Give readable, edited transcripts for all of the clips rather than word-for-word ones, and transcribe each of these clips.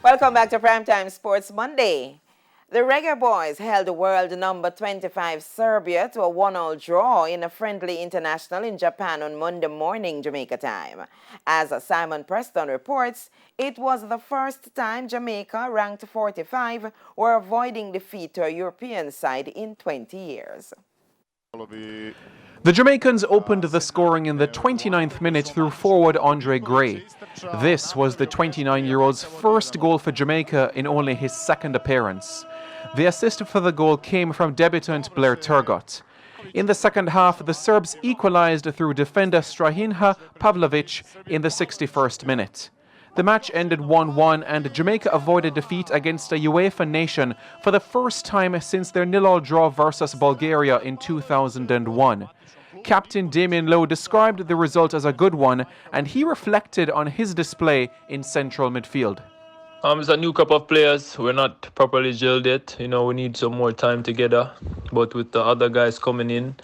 Welcome back to Primetime Sports Monday. The Reggae Boyz held world number 25 Serbia to a 1-1 draw in a friendly international in Japan on Monday morning Jamaica time. As Simon Preston reports, it was the first time Jamaica, ranked 45, were avoiding defeat to a European side in 20 years. The Jamaicans opened the scoring in the 29th minute through forward Andre Gray. This was the 29-year-old's first goal for Jamaica in only his second appearance. The assist for the goal came from debutant Blair Turgott. In the second half, the Serbs equalised through defender Strahinja Pavlovic in the 61st minute. The match ended 1-1 and Jamaica avoided defeat against a UEFA nation for the first time since their 0-0 draw versus Bulgaria in 2001. Captain Damien Lowe described the result as a good one, and he reflected on his display in central midfield. It's a new crop of players. We're not properly gelled yet. We need some more time together. But with the other guys coming in,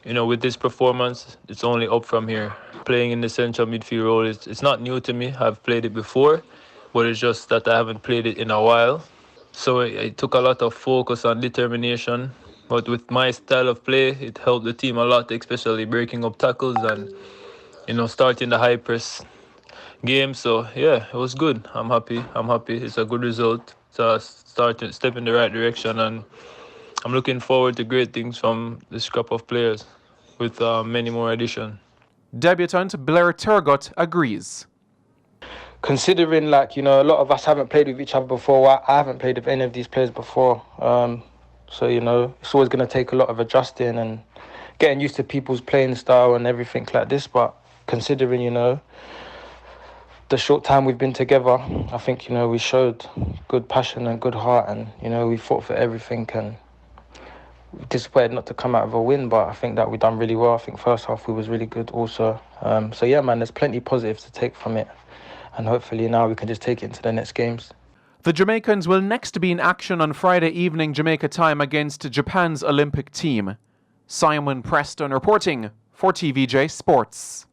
with this performance, it's only up from here. Playing in the central midfield role, it's not new to me. I've played it before, but it's just that I haven't played it in a while. So it took a lot of focus and determination. But with my style of play, it helped the team a lot, especially breaking up tackles and, starting the high press game. So, yeah, it was good. I'm happy. It's a good result. It's a step in the right direction. And I'm looking forward to great things from this crop of players with many more additions. Debutant Blair Turgott agrees. Considering, a lot of us haven't played with each other before, I haven't played with any of these players before. So, it's always going to take a lot of adjusting and getting used to people's playing style and everything like this. But considering, the short time we've been together, I think, we showed good passion and good heart and, we fought for everything and disappointed not to come out of a win, but I think that we've done really well. I think first half we was really good also. So, yeah, man, there's plenty positives to take from it. And hopefully now we can just take it into the next games. The Jamaicans will next be in action on Friday evening Jamaica time against Japan's Olympic team. Simon Preston reporting for TVJ Sports.